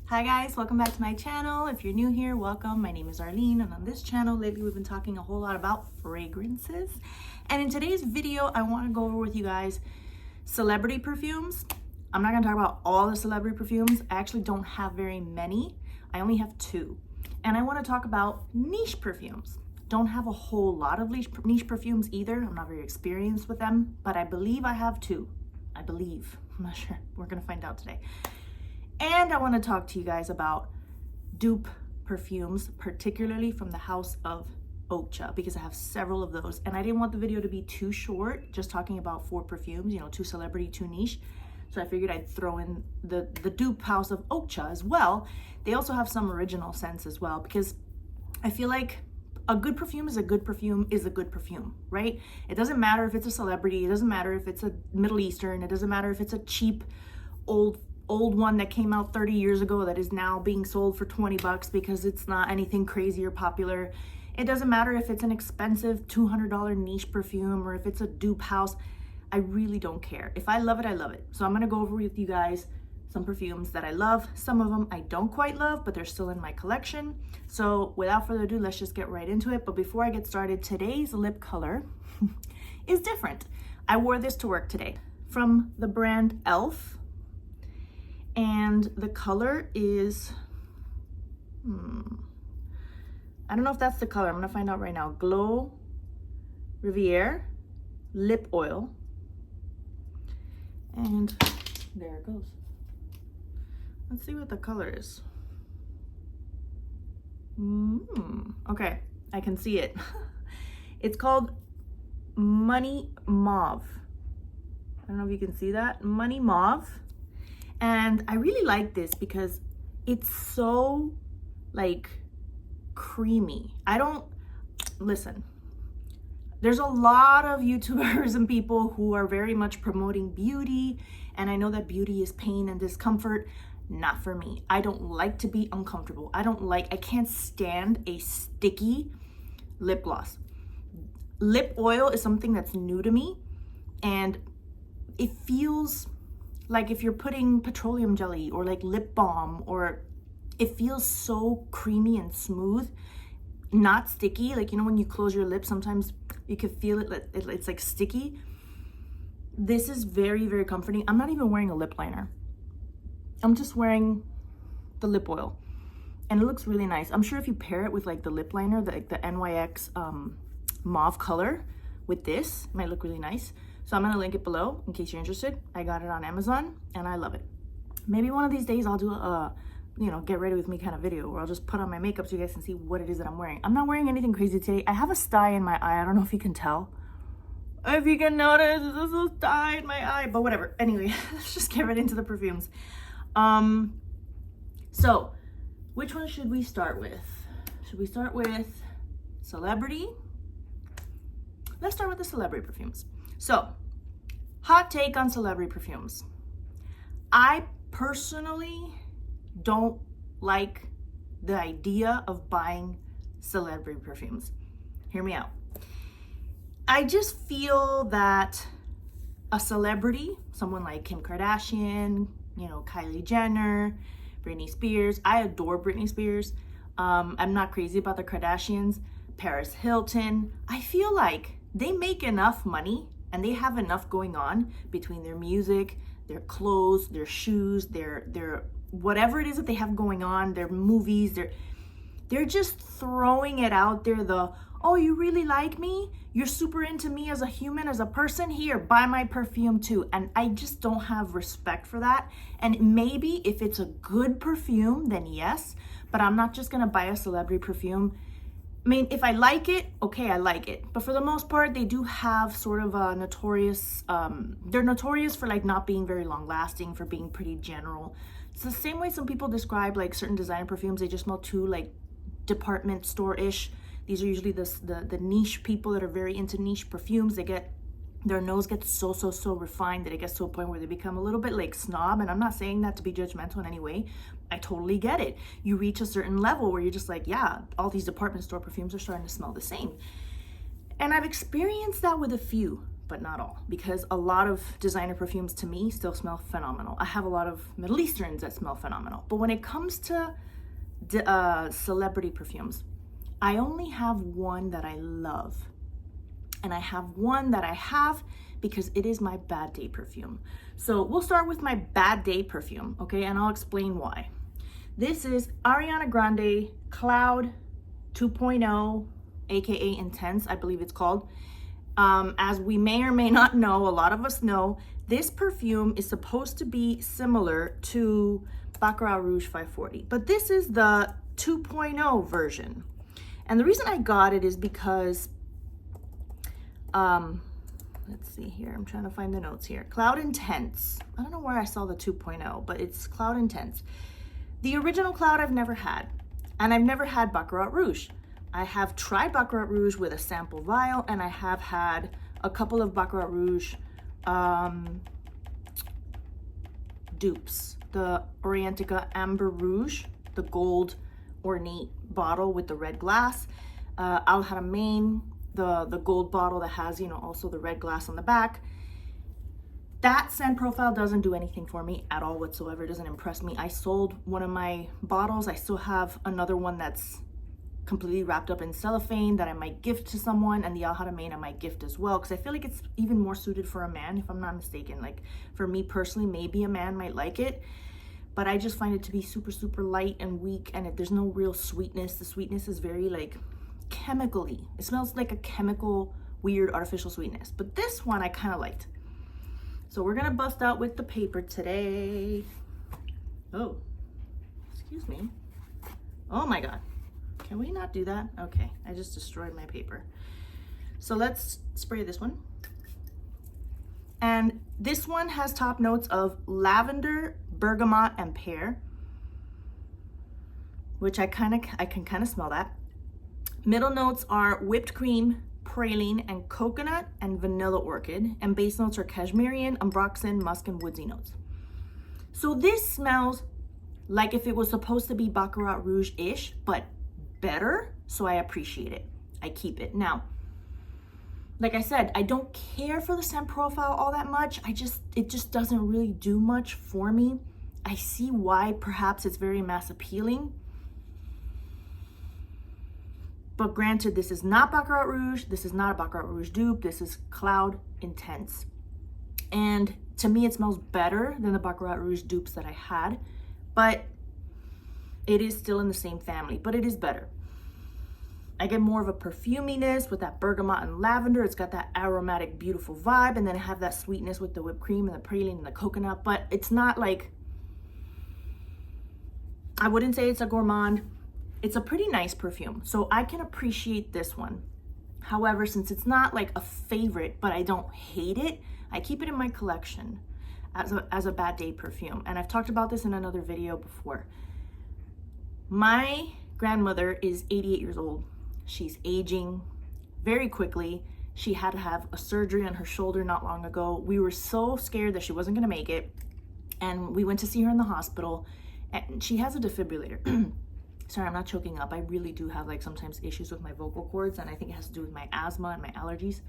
Hi guys, welcome back to my channel. If you're new here, welcome. My name is Arlene, and on this channel lately we've been talking a whole lot about fragrances. And in today's video, I want to go over with you guys celebrity perfumes. I'm not going to talk about all the celebrity perfumes. I actually don't have very many. I only have 2. And I want to talk about niche perfumes. Don't have a whole lot of niche perfumes either. I'm not very experienced with them, but I believe I have 2. I believe. I'm not sure. We're going to find out today. And I want to talk to you guys about dupe perfumes, particularly from the house of Ocha, because I have several of those. And I didn't want the video to be too short, just talking about 4 perfumes, 2 celebrity, 2 niche. So I figured I'd throw in the dupe house of Ocha as well. They also have some original scents as well, because I feel like a good perfume is a good perfume is a good perfume, right? It doesn't matter if it's a celebrity. It doesn't matter if it's a Middle Eastern. It doesn't matter if it's a cheap, old one that came out 30 years ago that is now being sold for 20 bucks because it's not anything crazy or popular. It doesn't matter if it's an expensive $200 niche perfume or if it's a dupe house. I really don't care. If I love it, I love it. So I'm gonna go over with you guys some perfumes that I love. Some of them I don't quite love, but they're still in my collection. So without further ado, let's just get right into it. But before I get started, today's lip color is different. I wore this to work today from the brand e.l.f. And the color is, I don't know if that's the color. I'm gonna find out right now. Glow Riviere Lip Oil. And there it goes. Let's see what the color is. Okay, I can see it. It's called Money Mauve. I don't know if you can see that. Money Mauve. And I really like this because it's so like creamy. Listen, there's a lot of YouTubers and people who are very much promoting beauty. And I know that beauty is pain and discomfort. Not for me. I don't like to be uncomfortable. I can't stand a sticky lip gloss. Lip oil is something that's new to me. And it feels like if you're putting petroleum jelly or like lip balm, or it feels so creamy and smooth, not sticky. Like, when you close your lips, sometimes you can feel it, it's like sticky. This is very, very comforting. I'm not even wearing a lip liner. I'm just wearing the lip oil and it looks really nice. I'm sure if you pair it with like the lip liner, the NYX mauve color with this, it might look really nice. So I'm gonna link it below in case you're interested. I got it on Amazon and I love it. Maybe one of these days I'll do a, get ready with me kind of video where I'll just put on my makeup so you guys can see what it is that I'm wearing. I'm not wearing anything crazy today. I have a sty in my eye. I don't know if you can tell. If you can notice, there's a sty in my eye, but whatever. Anyway, let's just get right into the perfumes. So which one should we start with? Should we start with celebrity? Let's start with the celebrity perfumes. So, hot take on celebrity perfumes. I personally don't like the idea of buying celebrity perfumes. Hear me out. I just feel that a celebrity, someone like Kim Kardashian, Kylie Jenner, Britney Spears. I adore Britney Spears. I'm not crazy about the Kardashians. Paris Hilton. I feel like they make enough money and they have enough going on between their music, their clothes, their shoes, their whatever it is that they have going on, their movies, they're just throwing it out there. Oh, you really like me? You're super into me as a human, as a person? Here, buy my perfume too. And I just don't have respect for that. And maybe if it's a good perfume, then yes, but I'm not just gonna buy a celebrity perfume. I mean, if I like it, okay, I like it. But for the most part, they do have sort of a notorious, they're notorious for like not being very long lasting, for being pretty general. It's the same way some people describe like certain designer perfumes. They just smell too like department store-ish. These are usually the niche people that are very into niche perfumes. Their nose gets so refined that it gets to a point where they become a little bit like snob. And I'm not saying that to be judgmental in any way. I totally get it. You reach a certain level where you're just like, yeah, all these department store perfumes are starting to smell the same. And I've experienced that with a few. but not all, because a lot of designer perfumes to me still smell phenomenal. I have a lot of Middle Easterns that smell phenomenal, but when it comes to celebrity perfumes, I only have one that I love, and I have one that I have because it is my bad day perfume. So we'll start with my bad day perfume, okay, and I'll explain why. This is Ariana Grande Cloud 2.0, aka Intense, I believe it's called. As we may or may not know, a lot of us know, this perfume is supposed to be similar to Baccarat Rouge 540, but this is the 2.0 version. And the reason I got it is because, let's see here, I'm trying to find the notes here. Cloud Intense. I don't know where I saw the 2.0, but it's Cloud Intense. The original Cloud I've never had, and I've never had Baccarat Rouge. I have tried Baccarat Rouge with a sample vial, and I have had a couple of Baccarat Rouge dupes. The Orientica Amber Rouge, the gold ornate bottle with the red glass. Al Haramain, the gold bottle that has, you know, also the red glass on the back. That scent profile doesn't do anything for me at all whatsoever. It doesn't impress me. I sold one of my bottles. I still have another one that's completely wrapped up in cellophane that I might gift to someone, and the Al Haramain I might gift as well, because I feel like it's even more suited for a man, if I'm not mistaken. Like, for me personally, maybe a man might like it, but I just find it to be super, super light and weak, and there's no real sweetness. The sweetness is very, like, chemically. It smells like a chemical, weird, artificial sweetness. But this one I kind of liked. So we're gonna bust out with the paper today. Oh, excuse me. Oh my God. Can we not do that? Okay, I just destroyed my paper. So let's spray this one. And this one has top notes of lavender, bergamot, and pear, which I can kind of smell that. Middle notes are whipped cream, praline, and coconut, and vanilla orchid. And base notes are cashmerian, ambroxan, musk, and woodsy notes. So this smells like if it was supposed to be Baccarat Rouge-ish, but better, so I appreciate it. I keep it. Now, like I said, I don't care for the scent profile all that much. It just doesn't really do much for me. I see why perhaps it's very mass appealing. But granted, this is not Baccarat Rouge. This is not a Baccarat Rouge dupe. This is Cloud Intense. And to me, it smells better than the Baccarat Rouge dupes that I had, but it is still in the same family, but it is better. I get more of a perfuminess with that bergamot and lavender. It's got that aromatic, beautiful vibe, and then I have that sweetness with the whipped cream and the praline and the coconut, but it's not like, I wouldn't say it's a gourmand. It's a pretty nice perfume, so I can appreciate this one. However, since it's not like a favorite, but I don't hate it, I keep it in my collection as a bad day perfume. And I've talked about this in another video before. My grandmother is 88 years old. She's aging very quickly. She had to have a surgery on her shoulder not long ago. We were so scared that she wasn't gonna make it. And we went to see her in the hospital, and she has a defibrillator. Sorry, I'm not choking up. I really do have like sometimes issues with my vocal cords, and I think it has to do with my asthma and my allergies.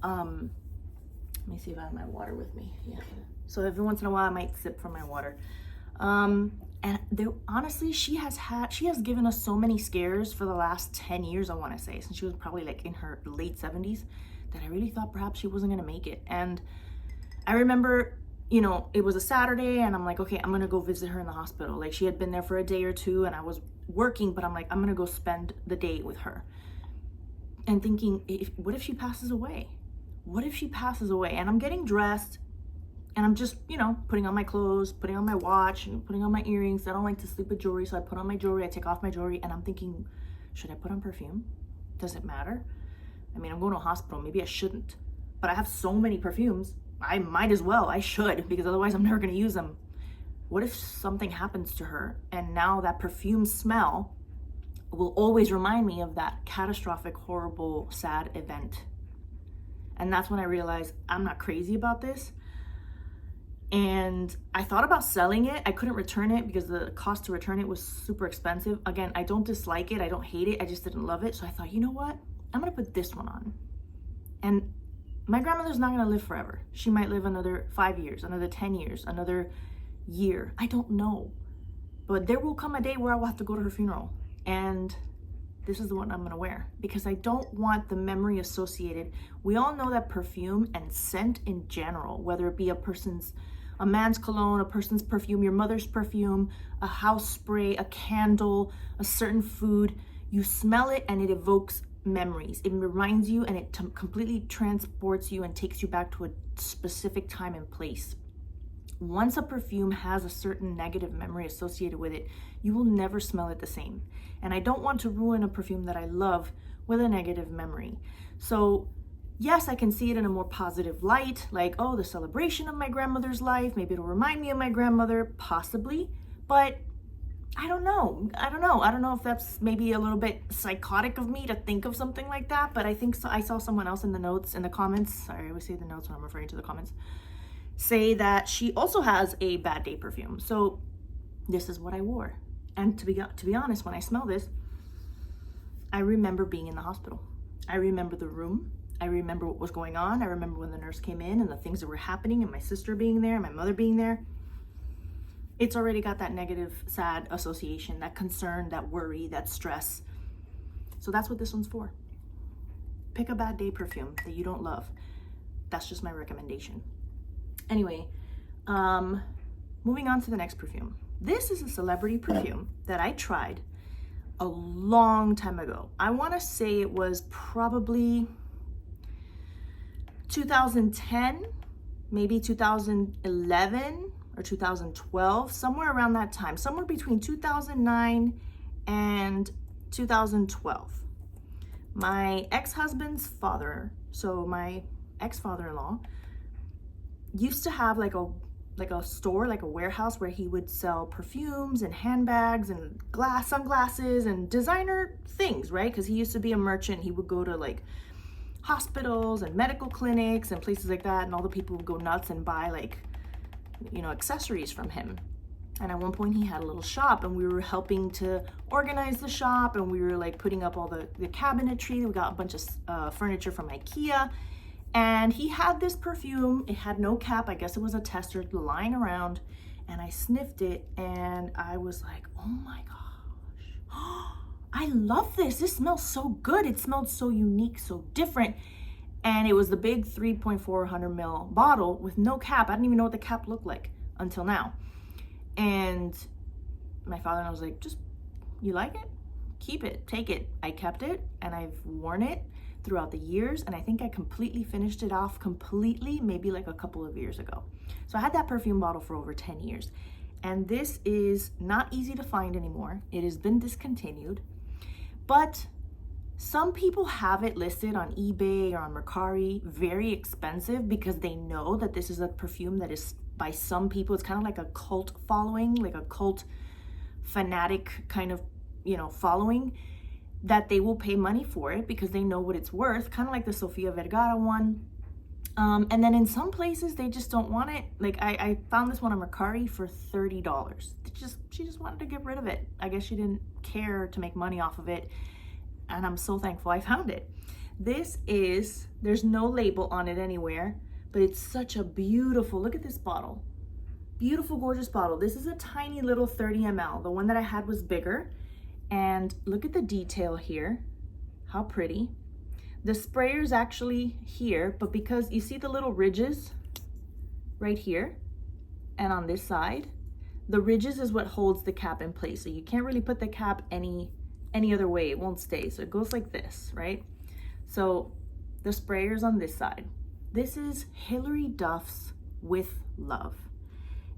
Let me see if I have my water with me. Yeah. So every once in a while I might sip from my water. And honestly, she has given us so many scares for the last 10 years, I want to say, since she was probably like in her late 70s, that I really thought perhaps she wasn't going to make it. And I remember, you know, it was a Saturday, and I'm like, okay, I'm going to go visit her in the hospital. Like, she had been there for a day or two, and I was working, but I'm like, I'm going to go spend the day with her. And thinking, what if she passes away? What if she passes away? And I'm getting dressed, and I'm just, you know, putting on my clothes, putting on my watch, and putting on my earrings. I don't like to sleep with jewelry, so I put on my jewelry, I take off my jewelry, and I'm thinking, should I put on perfume? Does it matter? I mean, I'm going to a hospital, maybe I shouldn't. But I have so many perfumes, I might as well, I should, because otherwise I'm never going to use them. What if something happens to her, and now that perfume smell will always remind me of that catastrophic, horrible, sad event? And that's when I realized I'm not crazy about this. And I thought about selling it. I couldn't return it because the cost to return it was super expensive. Again, I don't dislike it, I don't hate it, I just didn't love it. So I thought, you know what? I'm gonna put this one on. And My grandmother's not gonna live forever. She might live another 5 years, another 10 years, another year. I don't know. But there will come a day where I will have to go to her funeral. And this is the one I'm gonna wear because I don't want the memory associated. We all know that perfume and scent in general, whether it be a man's cologne, a person's perfume, your mother's perfume, a house spray, a candle, a certain food, you smell it and it evokes memories. It reminds you and it completely transports you and takes you back to a specific time and place. Once a perfume has a certain negative memory associated with it, you will never smell it the same. And I don't want to ruin a perfume that I love with a negative memory. So yes, I can see it in a more positive light, like, oh, the celebration of my grandmother's life, maybe it'll remind me of my grandmother, possibly, but I don't know. I don't know if that's maybe a little bit psychotic of me to think of something like that, but I think so. I saw someone else in the comments, sorry, I always say the notes when I'm referring to the comments, say that she also has a bad day perfume. So this is what I wore. And to be honest, when I smell this, I remember being in the hospital. I remember the room. I remember what was going on. I remember when the nurse came in and the things that were happening and my sister being there, my mother being there. It's already got that negative, sad association, that concern, that worry, that stress. So that's what this one's for. Pick a bad day perfume that you don't love. That's just my recommendation. Anyway, moving on to the next perfume. This is a celebrity perfume that I tried a long time ago. I want to say it was probably 2010, maybe 2011 or 2012, somewhere around that time, somewhere between 2009 and 2012. My ex-husband's father, so my ex-father-in-law, used to have like a store, like a warehouse where he would sell perfumes and handbags and sunglasses and designer things, right? Because he used to be a merchant. He would go to like hospitals and medical clinics and places like that, and all the people would go nuts and buy like, you know, accessories from him. And at one point he had a little shop and we were helping to organize the shop, and we were like putting up all the cabinetry. We got a bunch of furniture from IKEA. And he had this perfume. It had no cap. I guess it was a tester lying around. And I sniffed it and I was like, oh my gosh. I love this. This smells so good. It smelled so unique, so different. And it was the big 3.400 ml bottle with no cap. I didn't even know what the cap looked like until now. And my father-in-law was like, just, you like it? Keep it, take it. I kept it and I've worn it throughout the years, and I think I completely finished it off maybe like a couple of years ago. So I had that perfume bottle for over 10 years, and this is not easy to find anymore. It has been discontinued, but some people have it listed on eBay or on Mercari, very expensive, because they know that this is a perfume that is, by some people, it's kind of like a cult following, like a cult fanatic kind of, you know, following, that they will pay money for it because they know what it's worth, kind of like the Sofia Vergara one. And then in some places they just don't want it. Like I found this one on Mercari for $30. She just wanted to get rid of it. I guess she didn't care to make money off of it, and I'm so thankful I found it. There's no label on it anywhere, but it's such a beautiful, look at this bottle. Beautiful, gorgeous bottle. This is a tiny little 30 ml. The one that I had was bigger. And look at the detail here, how pretty. The sprayer's actually here, but because you see the little ridges right here and on this side, the ridges is what holds the cap in place. So you can't really put the cap any other way, it won't stay. So it goes like this, right? So the sprayer's on this side. This is Hilary Duff's With Love.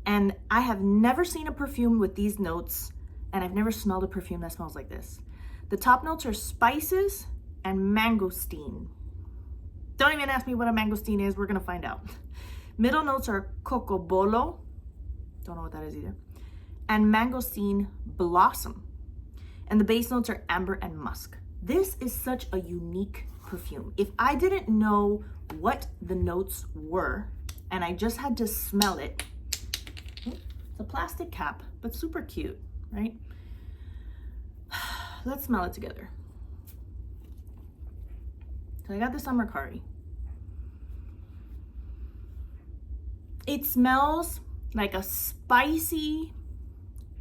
And I have never seen a perfume with these notes, and I've never smelled a perfume that smells like this. The top notes are spices and mangosteen. Don't even ask me what a mangosteen is, we're gonna find out. Middle notes are cocobolo, don't know what that is either, and mangosteen blossom. And the base notes are amber and musk. This is such a unique perfume. If I didn't know what the notes were, and I just had to smell it, it's a plastic cap, but super cute, right? Let's smell it together. So I got this on Mercari. It smells like a spicy,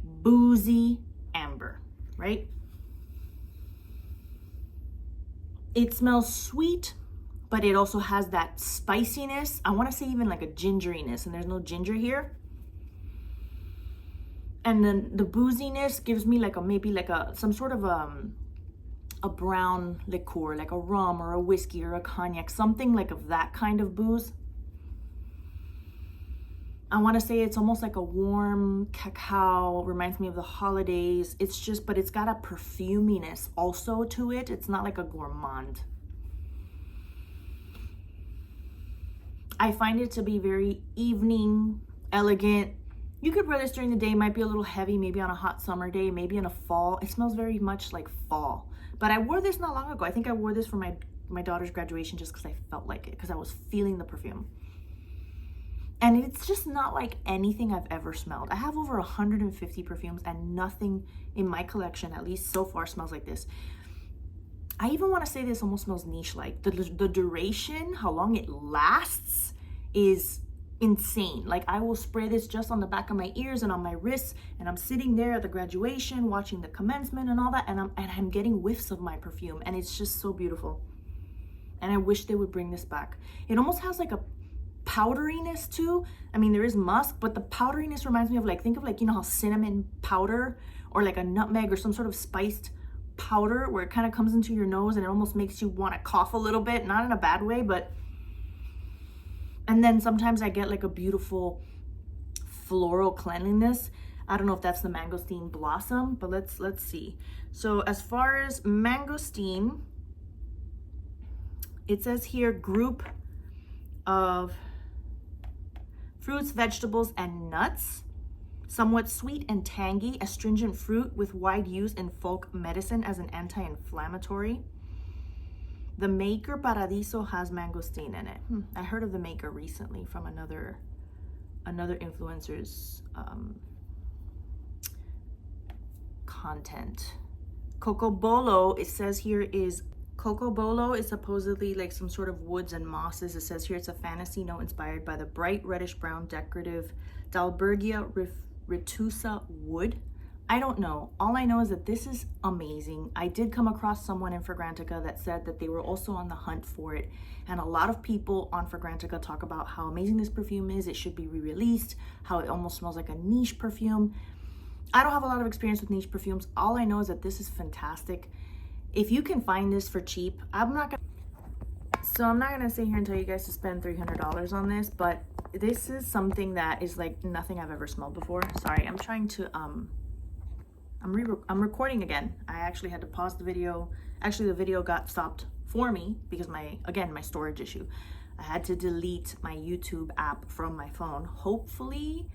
boozy amber, right? It smells sweet, but it also has that spiciness. I want to say even like a gingeriness, and there's no ginger here. And then the booziness gives me like a, maybe like a, some sort of a brown liqueur, like a rum or a whiskey or a cognac, something like of that kind of booze. I want to say it's almost like a warm cacao, reminds me of the holidays. It's just, but it's got a perfuminess also to it. It's not like a gourmand. I find it to be very evening, elegant. You could wear this during the day, might be a little heavy, maybe on a hot summer day, maybe in a fall. It smells very much like fall. But I wore this not long ago. I think I wore this for my daughter's graduation just because I felt like it, because I was feeling the perfume. And it's just not like anything I've ever smelled. I have over 150 perfumes and nothing in my collection, at least so far, smells like this. I even want to say this almost smells niche-like. The duration, how long it lasts, is insane. Like, I will spray this just on the back of my ears and on my wrists, and I'm sitting there at the graduation watching the commencement and all that, and I'm getting whiffs of my perfume, and it's just so beautiful. And I wish they would bring this back. It almost has like a powderiness too. I mean, there is musk, but the powderiness reminds me of like, think of like, you know how cinnamon powder or like a nutmeg or some sort of spiced powder where it kind of comes into your nose and it almost makes you want to cough a little bit, not in a bad way, but. And then sometimes I get like a beautiful floral cleanliness. I don't know if that's the mangosteen blossom, but let's see. So as far as mangosteen, it says here group of fruits, vegetables, and nuts, somewhat sweet and tangy, astringent fruit with wide use in folk medicine as an anti-inflammatory. The maker Paradiso has mangosteen in it. I heard of the maker recently from another influencer's content. Cocobolo, it says here, is Cocobolo is supposedly like some sort of woods and mosses. It says here it's a fantasy note inspired by the bright reddish brown decorative Dalbergia retusa wood. I don't know. All I know is that this is amazing. I did come across someone in Fragrantica that said that they were also on the hunt for it. And a lot of people on Fragrantica talk about how amazing this perfume is. It should be re-released, how it almost smells like a niche perfume. I don't have a lot of experience with niche perfumes. All I know is that this is fantastic. If you can find this for cheap, I'm not gonna sit here and tell you guys to spend $300 on this, but this is something that is like nothing I've ever smelled before. Sorry, I'm trying to I'm recording again. I actually had to pause the video. Actually, the video got stopped for me because my storage issue. I had to delete my YouTube app from my phone. Hopefully,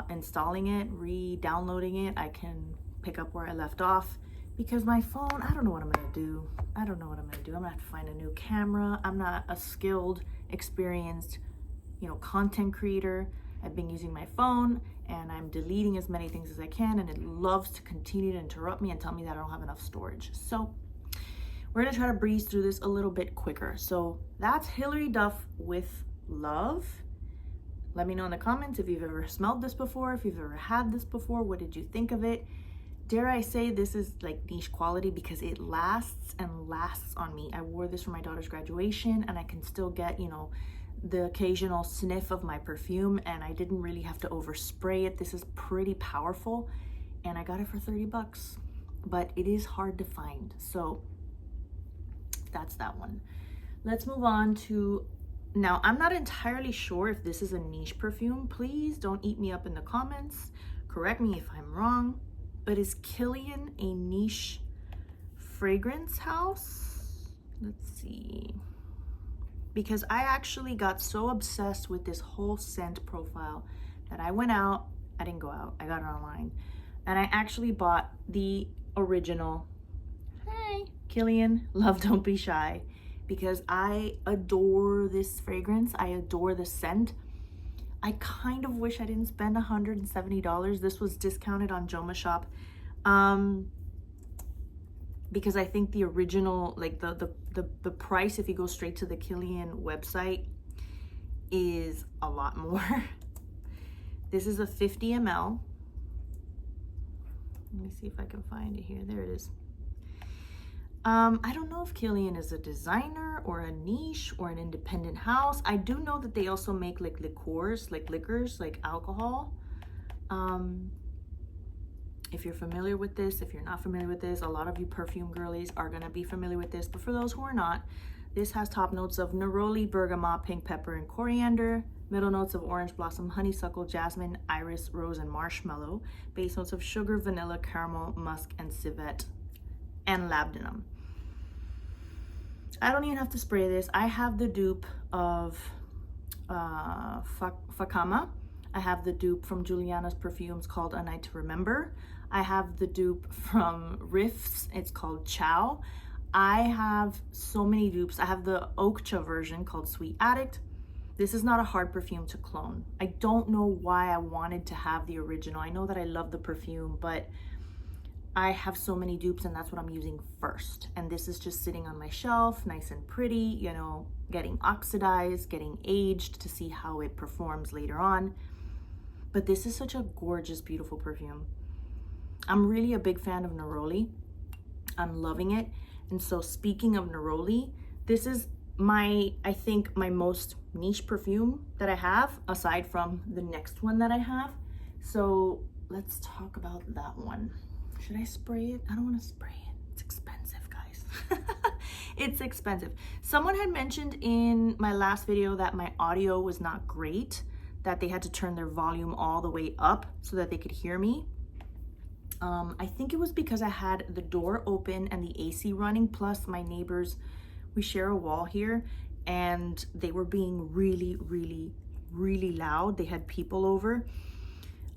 installing it, re-downloading it, I can pick up where I left off. Because my phone, I don't know what I'm gonna do. I'm gonna have to find a new camera. I'm not a skilled, experienced, content creator. I've been using my phone and I'm deleting as many things as I can, and it loves to continue to interrupt me and tell me that I don't have enough storage. So we're gonna try to breeze through this a little bit quicker. So that's Hilary Duff with Love. Let me know in the comments if you've ever smelled this before, if you've ever had this before, what did you think of it? Dare I say this is like niche quality because it lasts and lasts on me. I wore this for my daughter's graduation and I can still get, the occasional sniff of my perfume, and I didn't really have to overspray it. This is pretty powerful and I got it for $30, but it is hard to find. So that's that one. Let's move on to, now I'm not entirely sure if this is a niche perfume. Please don't eat me up in the comments. Correct me if I'm wrong. But is Killian a niche fragrance house? Let's see. Because I actually got so obsessed with this whole scent profile that I went out. I didn't go out. I got it online. And I actually bought the original, hi, Killian, Love Don't Be Shy. Because I adore this fragrance. I adore the scent. I kind of wish I didn't spend $170. This was discounted on Joma Shop. Because I think the original, like the price, if you go straight to the Killian website, is a lot more. This is a 50 ml. Let me see if I can find it here. There it is. I don't know if Killian is a designer or a niche or an independent house. I do know that they also make like liqueurs, like liquors, like alcohol. If you're familiar with this, if you're not familiar with this, a lot of you perfume girlies are gonna be familiar with this, but for those who are not, this has top notes of neroli, bergamot, pink pepper, and coriander, middle notes of orange blossom, honeysuckle, jasmine, iris, rose, and marshmallow, base notes of sugar, vanilla, caramel, musk, and civet, and labdanum. I don't even have to spray this. I have the dupe of Fakama. I have the dupe from Juliana's Perfumes called A Night to Remember. I have the dupe from Riffs. It's called Chow. I have so many dupes. I have the Okcha version called Sweet Addict. This is not a hard perfume to clone. I don't know why I wanted to have the original. I know that I love the perfume, but I have so many dupes and that's what I'm using first. And this is just sitting on my shelf, nice and pretty, you know, getting oxidized, getting aged to see how it performs later on. But this is such a gorgeous, beautiful perfume. I'm really a big fan of Naroli. I'm loving it. And so speaking of Naroli, this is I think my most niche perfume that I have, aside from the next one that I have. So let's talk about that one. Should I spray it? I don't want to spray it. It's expensive, guys. It's expensive. Someone had mentioned in my last video that my audio was not great, that they had to turn their volume all the way up so that they could hear me. I think it was because I had the door open and the AC running, plus my neighbors, we share a wall here, and they were being really, really, really loud. They had people over.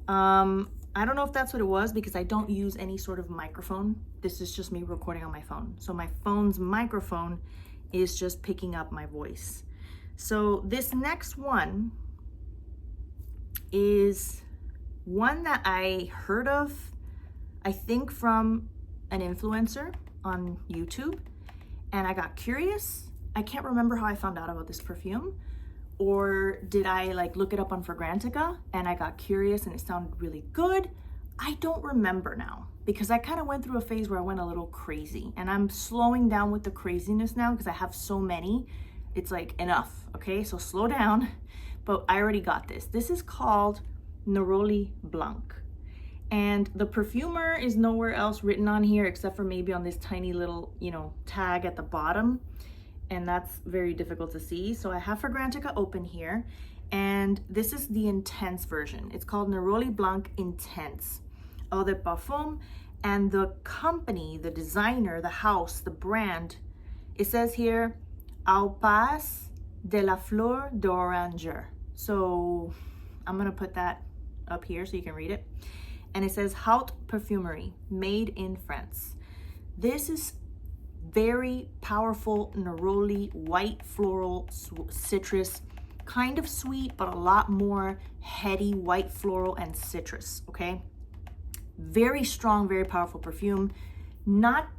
I don't know if that's what it was because I don't use any sort of microphone. This is just me recording on my phone. So my phone's microphone is just picking up my voice. So this next one is one that I heard of, I think from an influencer on YouTube, and I got curious. I can't remember how I found out about this perfume, or did I like look it up on Fragrantica and I got curious and it sounded really good? I don't remember now because I kind of went through a phase where I went a little crazy, and I'm slowing down with the craziness now because I have so many. It's like enough, okay? So slow down, but I already got this. This is called Naroli Blanc. And the perfumer is nowhere else written on here except for maybe on this tiny little, you know, tag at the bottom. And that's very difficult to see. So I have Fragrantica open here, and this is the intense version. It's called Naroli Blanc Intense Eau de Parfum, and the company, the designer, the house, the brand, it says here, Au Pas de la Fleur d'Oranger. So I'm gonna put that up here so you can read it. And it says Haute Perfumerie, made in France. This is very powerful neroli, white floral, citrus, kind of sweet, but a lot more heady white floral and citrus, okay? Very strong, very powerful perfume. Not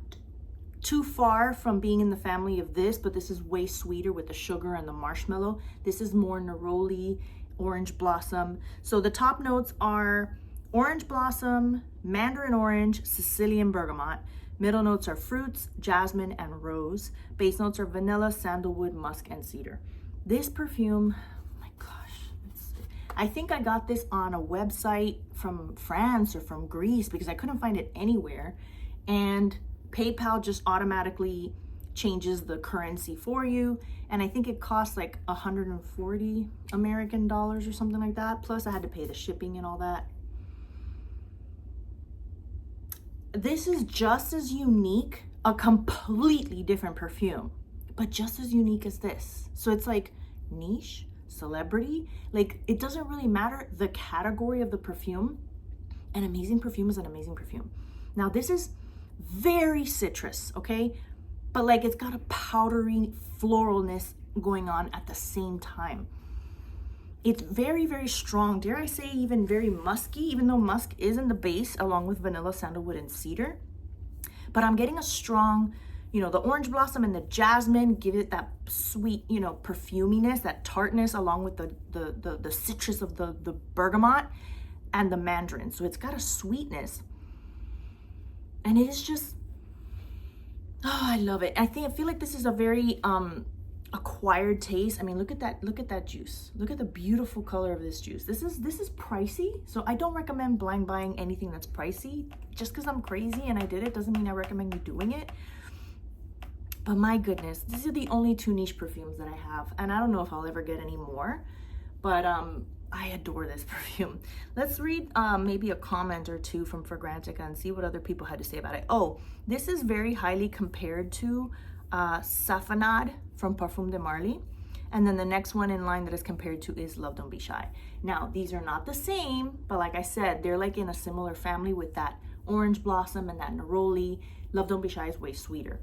too far from being in the family of this, but this is way sweeter with the sugar and the marshmallow. This is more neroli, orange blossom. So the top notes are orange blossom, mandarin orange, Sicilian bergamot. Middle notes are fruits, jasmine, and rose. Base notes are vanilla, sandalwood, musk, and cedar. This perfume, oh my gosh, I think I got this on a website from France or from Greece because I couldn't find it anywhere. And PayPal just automatically changes the currency for you. And I think it costs like 140 American dollars or something like that. Plus I had to pay the shipping and all that. This is just as unique, a completely different perfume, but just as unique as this. So it's like niche, celebrity, like it doesn't really matter the category of the perfume. An amazing perfume is an amazing perfume. Now this is very citrus, okay? But like it's got a powdery floralness going on at the same time. It's very, very strong. Dare I say even very musky, even though musk is in the base along with vanilla, sandalwood, and cedar. But I'm getting a strong you know, the orange blossom and the jasmine give it that sweet, you know, perfuminess, that tartness, along with the citrus of the bergamot and the mandarin. So it's got a sweetness. And it is just, oh, I love it. I feel like this is a very acquired taste. I mean, look at that juice. Look at the beautiful color of this juice. This is pricey, so I don't recommend blind buying anything that's pricey. Just because I'm crazy and I did it doesn't mean I recommend you doing it. But my goodness, these are the only 2 niche perfumes that I have, and I don't know if I'll ever get any more, but I adore this perfume. Let's read maybe a comment or 2 from Fragrantica and see what other people had to say about it. Oh, this is very highly compared to Safanad from Parfum de Marly. And then the next one in line that is compared to is Love Don't Be Shy. Now, these are not the same, but like I said, they're like in a similar family with that orange blossom and that neroli. Love Don't Be Shy is way sweeter.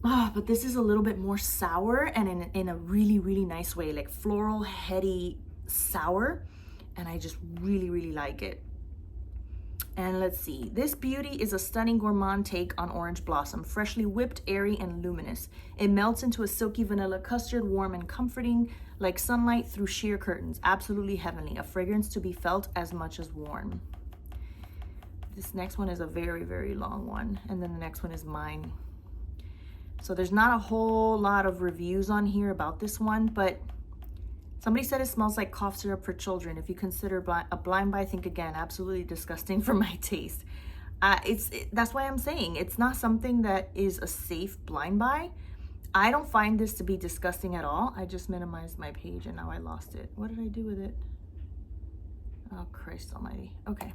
But this is a little bit more sour, and in a really, really nice way, like floral, heady, sour. And I just really, really like it. And let's see, this beauty is a stunning gourmand take on orange blossom, freshly whipped, airy, and luminous. It melts into a silky vanilla custard, warm and comforting, like sunlight through sheer curtains. Absolutely heavenly, a fragrance to be felt as much as worn. This next one is a very, very long one, and then the next one is mine. So there's not a whole lot of reviews on here about this one, but somebody said it smells like cough syrup for children. If you consider a blind buy, think again. Absolutely disgusting for my taste. That's why I'm saying it's not something that is a safe blind buy. I don't find this to be disgusting at all. I just minimized my page and now I lost it. What did I do with it? Oh, Christ almighty. Okay.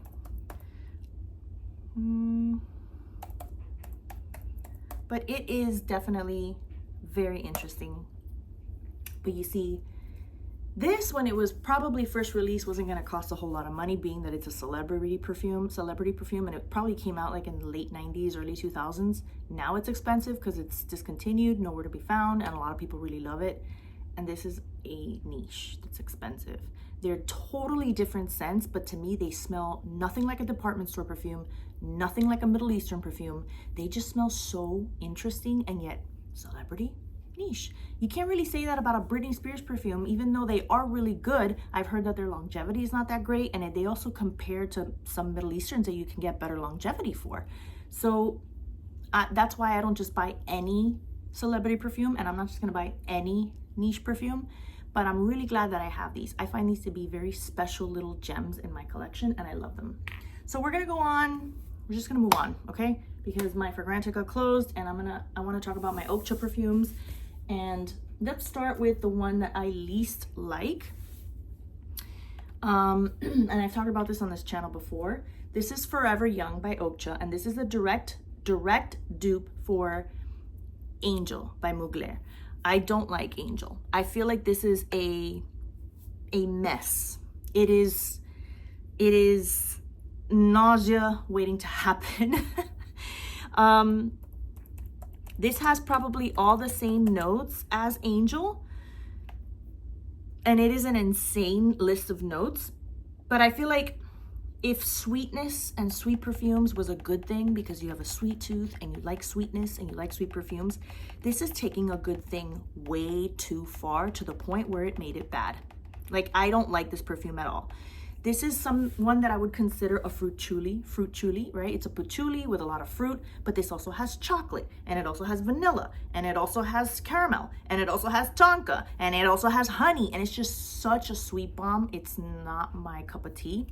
But it is definitely very interesting. But you see, this, when it was probably first released, wasn't going to cost a whole lot of money, being that it's a celebrity perfume, and it probably came out like in the late 90s, early 2000s. Now it's expensive because it's discontinued, nowhere to be found, and a lot of people really love it. And this is a niche that's expensive. They're totally different scents, but to me, they smell nothing like a department store perfume, nothing like a Middle Eastern perfume. They just smell so interesting, and yet celebrity, niche. You can't really say that about a Britney Spears perfume, even though they are really good. I've heard that their longevity is not that great, and they also compare to some Middle Easterns that you can get better longevity for. So that's why I don't just buy any celebrity perfume, and I'm not just gonna buy any niche perfume, but I'm really glad that I have these. I find these to be very special little gems in my collection, and I love them. So we're gonna go on, we're just gonna move on, okay? Because my Fragrantica closed, and I wanna talk about my Okja perfumes. And let's start with the one that I least like. And I've talked about this on this channel before. This is Forever Young by Okja, and this is a direct dupe for Angel by Mugler. I don't like Angel. I feel like this is a mess. It is nausea waiting to happen. This has probably all the same notes as Angel, and it is an insane list of notes. But I feel like if sweetness and sweet perfumes was a good thing because you have a sweet tooth and you like sweetness and you like sweet perfumes, this is taking a good thing way too far, to the point where it made it bad. Like, I don't like this perfume at all. This is one that I would consider a fruit chuli, right? It's a patchouli with a lot of fruit, but this also has chocolate, and it also has vanilla, and it also has caramel, and it also has tonka, and it also has honey, and it's just such a sweet bomb. It's not my cup of tea.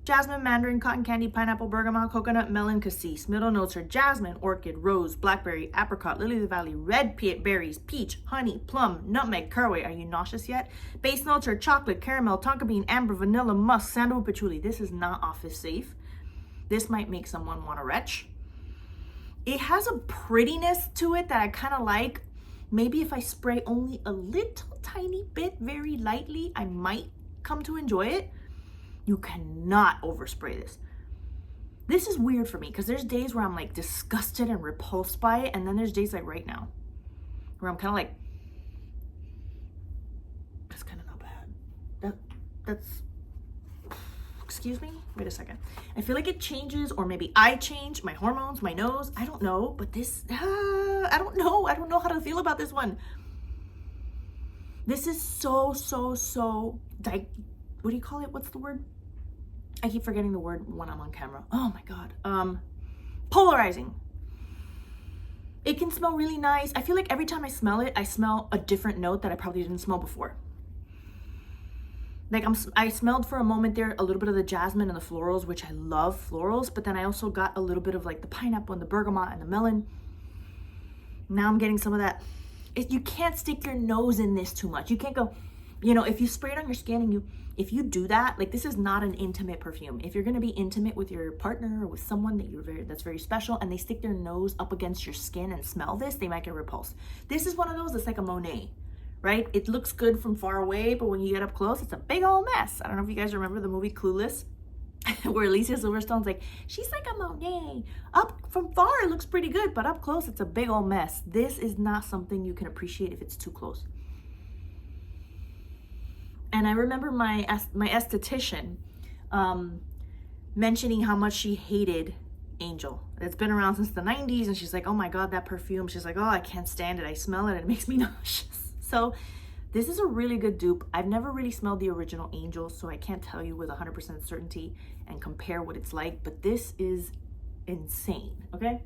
Jasmine, mandarin, cotton candy, pineapple, bergamot, coconut, melon, cassis. Middle notes are jasmine, orchid, rose, blackberry, apricot, lily of the valley, red berries, peach, honey, plum, nutmeg, caraway. Are you nauseous yet? Base notes are chocolate, caramel, tonka bean, amber, vanilla, musk, sandalwood, patchouli. This is not office safe. This might make someone want to retch. It has a prettiness to it that I kind of like. Maybe if I spray only a little tiny bit, very lightly, I might come to enjoy it. You cannot overspray this. This is weird for me because there's days where I'm like disgusted and repulsed by it, and then there's days like right now where I'm kind of like, that's kind of not bad. That's excuse me, wait a second. I feel like it changes, or maybe I change, my hormones, my nose, I don't know, but this, I don't know how to feel about this one. This is so, like, what do you call it? What's the word? I keep forgetting the word when I'm on camera. Oh my God. Polarizing. It can smell really nice. I feel like every time I smell it, I smell a different note that I probably didn't smell before. Like I smelled for a moment there a little bit of the jasmine and the florals, which I love florals, but then I also got a little bit of like the pineapple and the bergamot and the melon. Now I'm getting some of that. You can't stick your nose in this too much. You can't go, you know, if you spray it on your skin and if you do that, like, this is not an intimate perfume. If you're going to be intimate with your partner or with someone that's very special, and they stick their nose up against your skin and smell this, they might get repulsed. This is one of those that's like a Monet, right? It looks good from far away, but when you get up close, it's a big old mess. I don't know if you guys remember the movie Clueless, where Alicia Silverstone's like, she's like a Monet. Up from far, it looks pretty good, but up close, it's a big old mess. This is not something you can appreciate if it's too close. And I remember my esthetician mentioning how much she hated Angel. It's been around since the 90s, and she's like, oh my God, that perfume. She's like, oh, I can't stand it. I smell it and it makes me nauseous. So this is a really good dupe. I've never really smelled the original Angel, so I can't tell you with 100% certainty and compare what it's like, but this is insane, okay?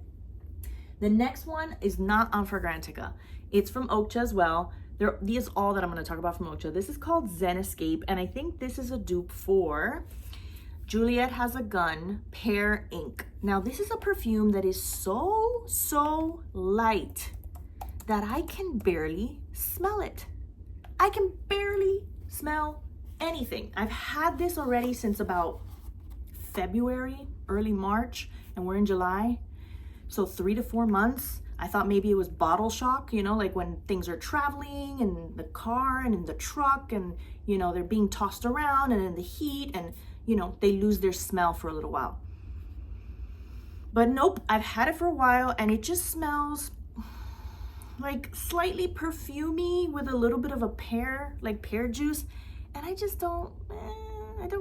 The next one is not on Fragrantica. It's from Okja as well. These all that I'm going to talk about from Okja. This is called Zen Escape, and I think this is a dupe for Juliet Has a Gun Pear Ink. Now, this is a perfume that is so light that I can barely smell it. I can barely smell anything. I've had this already since about February, early March, and we're in July. So 3 to 4 months. I thought maybe it was bottle shock, you know, like when things are traveling in the car and in the truck, and, you know, they're being tossed around and in the heat, and, you know, they lose their smell for a little while. But nope, I've had it for a while, and it just smells like slightly perfumey with a little bit of a pear, like pear juice. And I just don't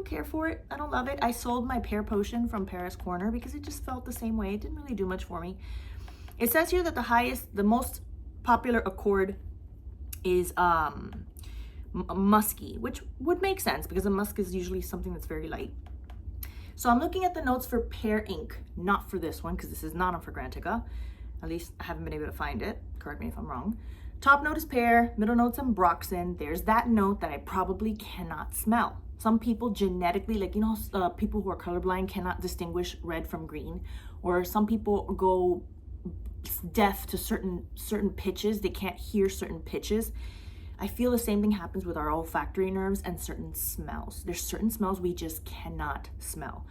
care for it. I don't love it. I sold my pear potion from Paris Corner because it just felt the same way. It didn't really do much for me. It says here that the most popular accord is musky, which would make sense because a musk is usually something that's very light. So I'm looking at the notes for Pear Ink, not for this one because this is not on Fragrantica. At least I haven't been able to find it. Correct me if I'm wrong. Top note is pear, middle note's ambroxan. There's that note that I probably cannot smell. Some people genetically, like, you know, people who are colorblind cannot distinguish red from green, or some people go deaf to certain pitches. They can't hear certain pitches. I feel the same thing happens with our olfactory nerves and certain smells. There's certain smells we just cannot smell.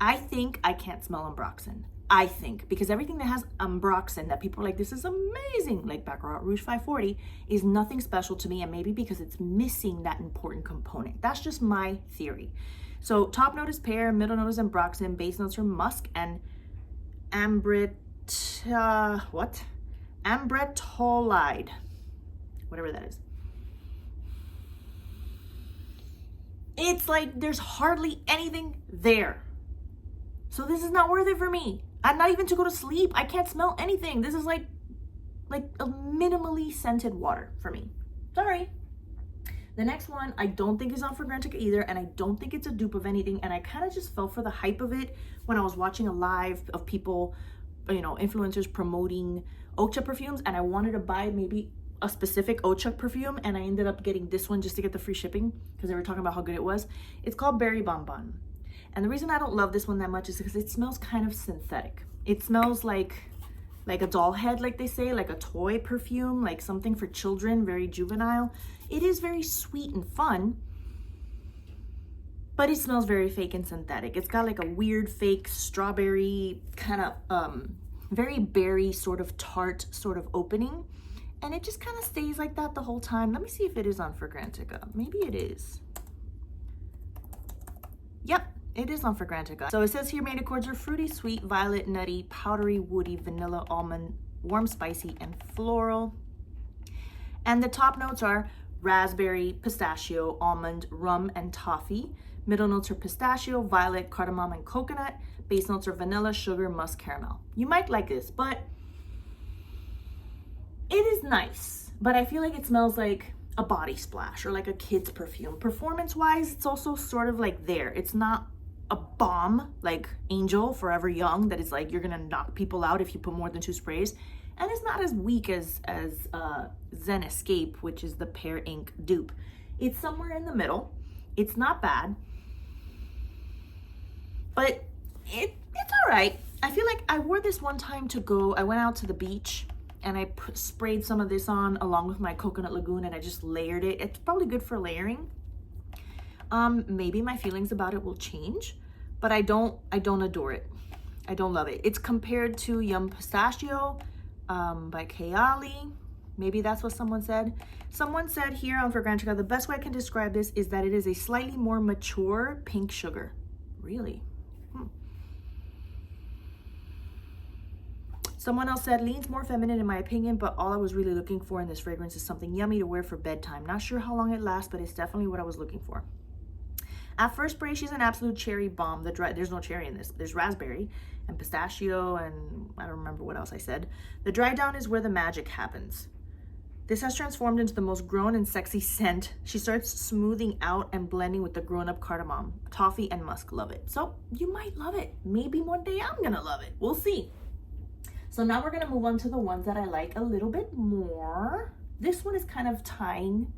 I think I can't smell ambroxan. I think, because everything that has ambroxan that people are like, this is amazing, like Baccarat Rouge 540, is nothing special to me, and maybe because it's missing that important component. That's just my theory. So top note is pear, middle note is ambroxan, base notes are musk and ambretolide, whatever that is. It's like there's hardly anything there. So this is not worth it for me. I'm not even to go to sleep. I can't smell anything. This is like a minimally scented water for me. Sorry. The next one I don't think is on Fragrantica either, and I don't think it's a dupe of anything, and I kind of just fell for the hype of it when I was watching a live of people, you know, influencers promoting Okja perfumes, and I wanted to buy maybe a specific Okja perfume, and I ended up getting this one just to get the free shipping because they were talking about how good it was. It's called Berry Bonbon. And the reason I don't love this one that much is because it smells kind of synthetic. It smells like a doll head, like they say, like a toy perfume, like something for children, very juvenile. It is very sweet and fun, but it smells very fake and synthetic. It's got like a weird fake strawberry kind of very berry sort of tart sort of opening. And it just kind of stays like that the whole time. Let me see if it is on Fragrantica. Maybe it is. Yep. It is on Fragrantica. So it says here main accords are fruity, sweet, violet, nutty, powdery, woody, vanilla, almond, warm, spicy, and floral. And the top notes are raspberry, pistachio, almond, rum, and toffee. Middle notes are pistachio, violet, cardamom, and coconut. Base notes are vanilla, sugar, musk, caramel. You might like this, but it is nice. But I feel like it smells like a body splash or like a kid's perfume. Performance-wise, it's also sort of like there. It's not a bomb like Angel Forever Young that is like you're gonna knock people out if you put more than 2 sprays. And it's not as weak as Zen Escape, which is the Pear Ink dupe. It's somewhere in the middle. It's not bad, but it's all right. I feel like I wore this one time to go, I went out to the beach and I sprayed some of this on along with my Coconut Lagoon and I just layered it. It's probably good for layering. Maybe my feelings about it will change, but I don't adore it. I don't love it. It's compared to Yum Pistachio by Kayali. Maybe that's what someone said. Someone said here on Fragrantica, the best way I can describe this is that it is a slightly more mature pink sugar. Really? Someone else said, leans more feminine in my opinion, but all I was really looking for in this fragrance is something yummy to wear for bedtime. Not sure how long it lasts, but it's definitely what I was looking for. At first spray, she's an absolute cherry bomb. There's no cherry in this. There's raspberry and pistachio and I don't remember what else I said. The dry down is where the magic happens. This has transformed into the most grown and sexy scent. She starts smoothing out and blending with the grown-up cardamom, toffee, and musk. Love it. So you might love it. Maybe one day I'm gonna love it. We'll see. So now we're gonna move on to the ones that I like a little bit more. This one is kind of tying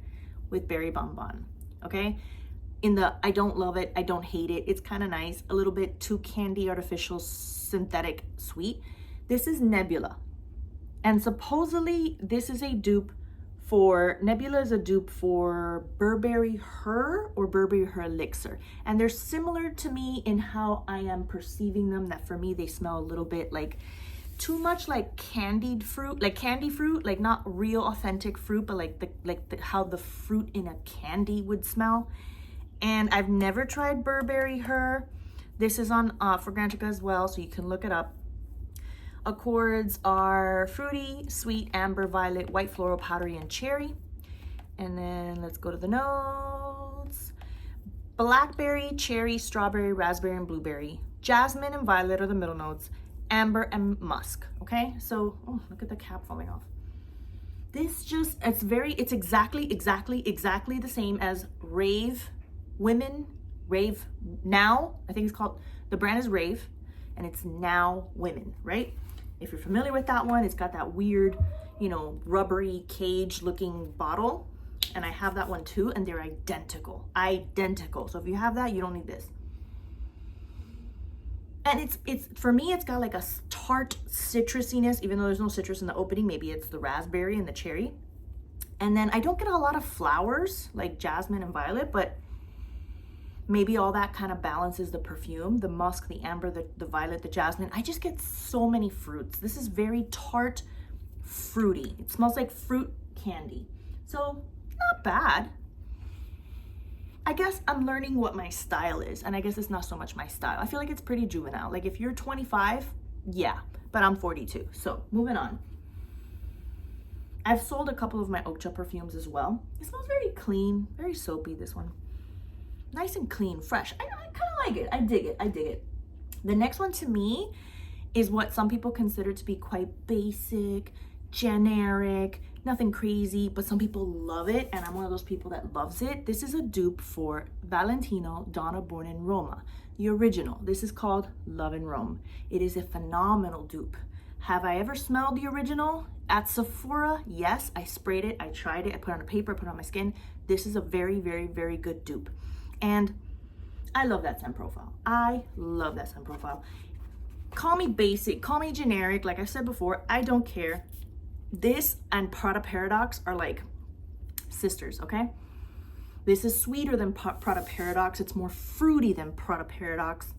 with Berry Bonbon, okay? In the I don't love it, I don't hate it, it's kind of nice, a little bit too candy, artificial, synthetic, sweet. This is Nebula. And supposedly this is a dupe for, Nebula is a dupe for Burberry Her or Burberry Her Elixir. And they're similar to me in how I am perceiving them, that for me they smell a little bit like, too much like candied fruit, like candy fruit, like not real authentic fruit, but like how the fruit in a candy would smell. And I've never tried Burberry Her. This is on Fragrantica as well, so you can look it up. Accords are fruity, sweet, amber, violet, white floral, powdery, and cherry. And then let's go to the notes. Blackberry, cherry, strawberry, raspberry, and blueberry. Jasmine and violet are the middle notes. Amber and musk, okay? So, oh, look at the cap falling off. This just, it's exactly the same as Rave Women, Rave Now, I think it's called, the brand is Rave, and it's Now Women, right? If you're familiar with that one, it's got that weird, you know, rubbery cage looking bottle, and I have that one too, and they're identical. So if you have that, you don't need this. And it's for me, it's got like a tart citrusiness, even though there's no citrus in the opening. Maybe it's the raspberry and the cherry. And then I don't get a lot of flowers like jasmine and violet, but maybe all that kind of balances the perfume, the musk, the amber, the violet, the jasmine. I just get so many fruits. This is very tart, fruity. It smells like fruit candy. So not bad. I guess I'm learning what my style is, and I guess it's not so much my style. I feel like it's pretty juvenile. Like if you're 25, yeah, but I'm 42. So moving on. I've sold a couple of my Okja perfumes as well. It smells very clean, very soapy, this one. Nice and clean, fresh. I kind of like it. I dig it. The next one to me is what some people consider to be quite basic, generic, nothing crazy, but some people love it, and I'm one of those people that loves it. This is a dupe for Valentino Donna Born in Roma, the original. This is called Love in Rome. It is a phenomenal dupe. Have I ever smelled the original at Sephora? Yes, I sprayed it, I tried it, I put it on a paper, I put it on my skin. This is a very, very, very good dupe. And I love that scent profile. Call me basic, call me generic. Like I said before, I don't care. This and Prada Paradox are like sisters, okay? This is sweeter than Prada Paradox. It's more fruity than Prada Paradox.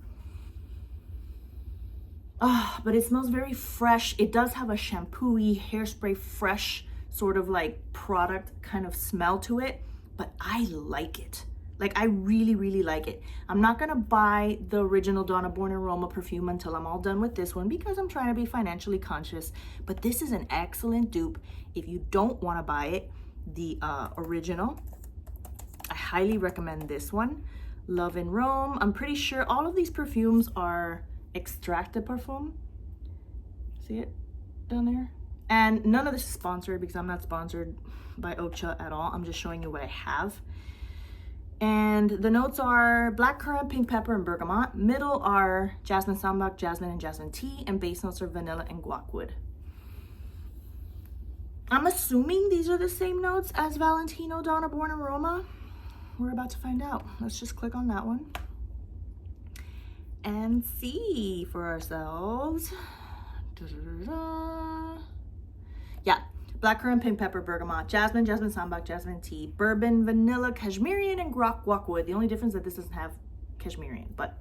But it smells very fresh. It does have a shampoo-y, hairspray, fresh sort of like product kind of smell to it, but I like it. Like I really, really like it. I'm not gonna buy the original Donna Born in Roma perfume until I'm all done with this one because I'm trying to be financially conscious, but this is an excellent dupe. If you don't wanna buy it, the original, I highly recommend this one. Love in Rome. I'm pretty sure all of these perfumes are extracted parfum. See it down there? And none of this is sponsored because I'm not sponsored by Ocha at all. I'm just showing you what I have. And the notes are black currant, pink pepper, and bergamot. Middle are jasmine sambac, jasmine, and jasmine tea. And base notes are vanilla and guacwood. I'm assuming these are the same notes as Valentino Donna Born in Roma. We're about to find out. Let's just click on that one and see for ourselves. Yeah, black currant, pink pepper, bergamot, jasmine, jasmine sambac, jasmine tea, bourbon, vanilla, cashmerian, and guacwood. The only difference is that this doesn't have cashmerian, but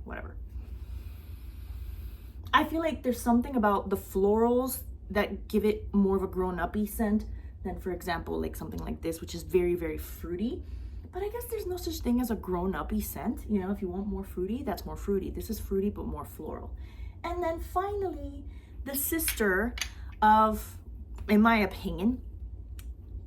whatever. I feel like there's something about the florals that give it more of a grown-up-y scent than, for example, like something like this, which is very, very fruity. But I guess there's no such thing as a grown-up-y scent. You know, if you want more fruity, that's more fruity. This is fruity, but more floral. And then finally, the sister of, in my opinion,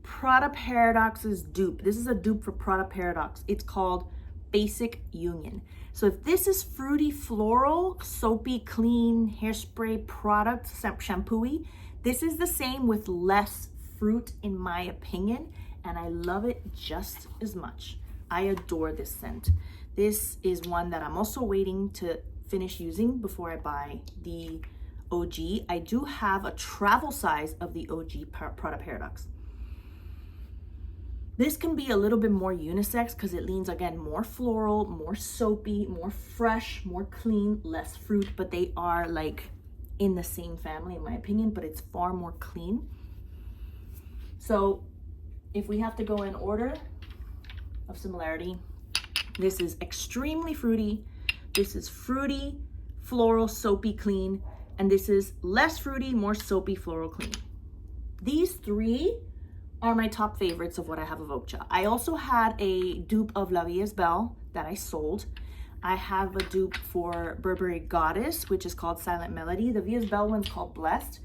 Prada Paradox's dupe. This is a dupe for Prada Paradox. It's called Basic Union. So if this is fruity, floral, soapy, clean hairspray product, shampoo-y, this is the same with less fruit, in my opinion, and I love it just as much. I adore this scent. This is one that I'm also waiting to finish using before I buy the OG. I do have a travel size of the OG Prada Paradox. This can be a little bit more unisex because it leans, again, more floral, more soapy, more fresh, more clean, less fruit, but they are like in the same family in my opinion, but it's far more clean. So if we have to go in order of similarity, this is extremely fruity, this is fruity, floral, soapy, clean, and this is less fruity, more soapy, floral, clean. These three are my top favorites of what I have of Ocha. I also had a dupe of La Vie is Belle that I sold. I have a dupe for Burberry Goddess, which is called Silent Melody. The Vie is Belle one's called Blessed.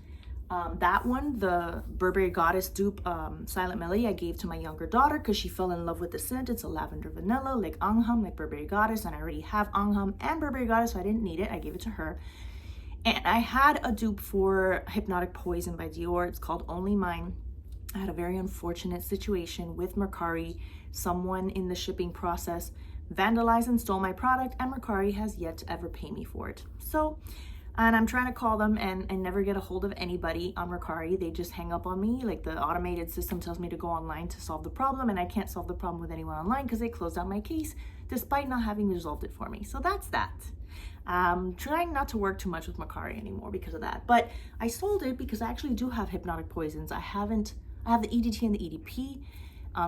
That one, the Burberry Goddess dupe, Silent Melody, I gave to my younger daughter because she fell in love with the scent. It's a lavender vanilla, like Angham, like Burberry Goddess, and I already have Angham and Burberry Goddess, so I didn't need it. I gave it to her. And I had a dupe for Hypnotic Poison by Dior. It's called Only Mine. I had a very unfortunate situation with Mercari. Someone in the shipping process vandalized and stole my product, and Mercari has yet to ever pay me for it. So, and I'm trying to call them and never get a hold of anybody on Mercari. They just hang up on me. Like, the automated system tells me to go online to solve the problem, and I can't solve the problem with anyone online because they closed out my case despite not having resolved it for me. So that's that. Trying not to work too much with Mercari anymore because of that. But I sold it because I actually do have Hypnotic Poisons. I have the EDT and the EDP.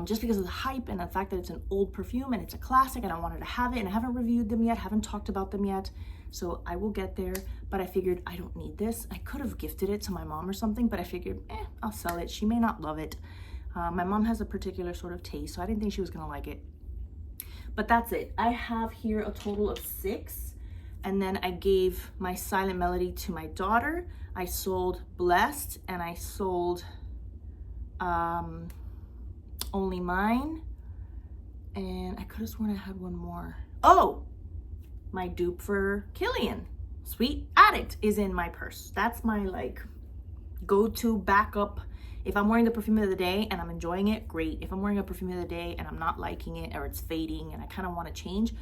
Just because of the hype and the fact that it's an old perfume and it's a classic and I wanted to have it, and I haven't reviewed them yet, haven't talked about them yet, so I will get there. But I figured I don't need this. I could have gifted it to my mom or something, but I figured, I'll sell it. She may not love it. My mom has a particular sort of taste, so I didn't think she was gonna like it. But that's it. I have here a total of 6, and then I gave my Silent Melody to my daughter. I sold Blessed, and I sold Only Mine, and I could have sworn I had one more. Oh, my dupe for Killian, Sweet Addict, is in my purse. That's my like go-to backup. If I'm wearing the perfume of the day and I'm enjoying it, great. If I'm wearing a perfume of the day and I'm not liking it, or it's fading and I kind of want to change,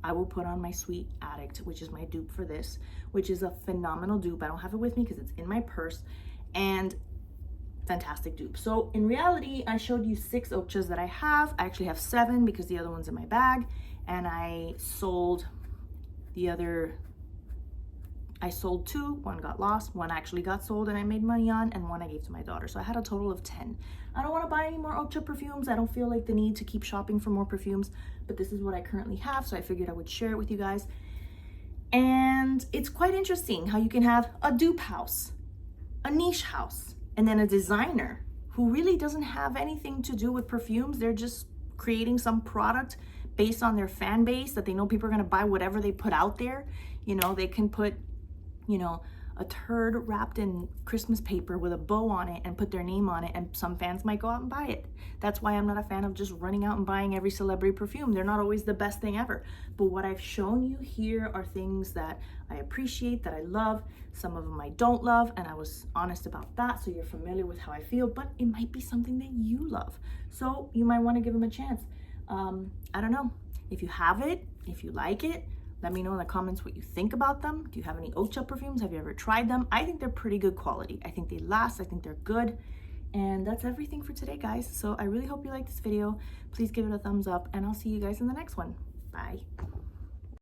I will put on my Sweet Addict, which is my dupe for this, which is a phenomenal dupe. I don't have it with me because it's in my purse, and fantastic dupe. So in reality, I showed you 6 Ochas that I have. I actually have 7 because the other one's in my bag, and I sold the other. I sold 2, 1 got lost, 1 actually got sold and I made money on, and 1 I gave to my daughter. So I had a total of 10. I don't want to buy any more Ocha perfumes. I don't feel like the need to keep shopping for more perfumes, but this is what I currently have, so I figured I would share it with you guys. And it's quite interesting how you can have a dupe house, a niche house, and then a designer who really doesn't have anything to do with perfumes. They're just creating some product based on their fan base that they know people are going to buy whatever they put out there. You know, they can put, you know, a turd wrapped in Christmas paper with a bow on it and put their name on it, and some fans might go out and buy it. That's why I'm not a fan of just running out and buying every celebrity perfume. They're not always the best thing ever. But what I've shown you here are things that I appreciate, that I love. Some of them I don't love, and I was honest about that, so you're familiar with how I feel, but it might be something that you love. So you might want to give them a chance. I don't know. If you have it, if you like it, let me know in the comments what you think about them. Do you have any Ocha perfumes? Have you ever tried them? I think they're pretty good quality. I think they last. I think they're good. And that's everything for today, guys. So I really hope you liked this video. Please give it a thumbs up, and I'll see you guys in the next one. Bye.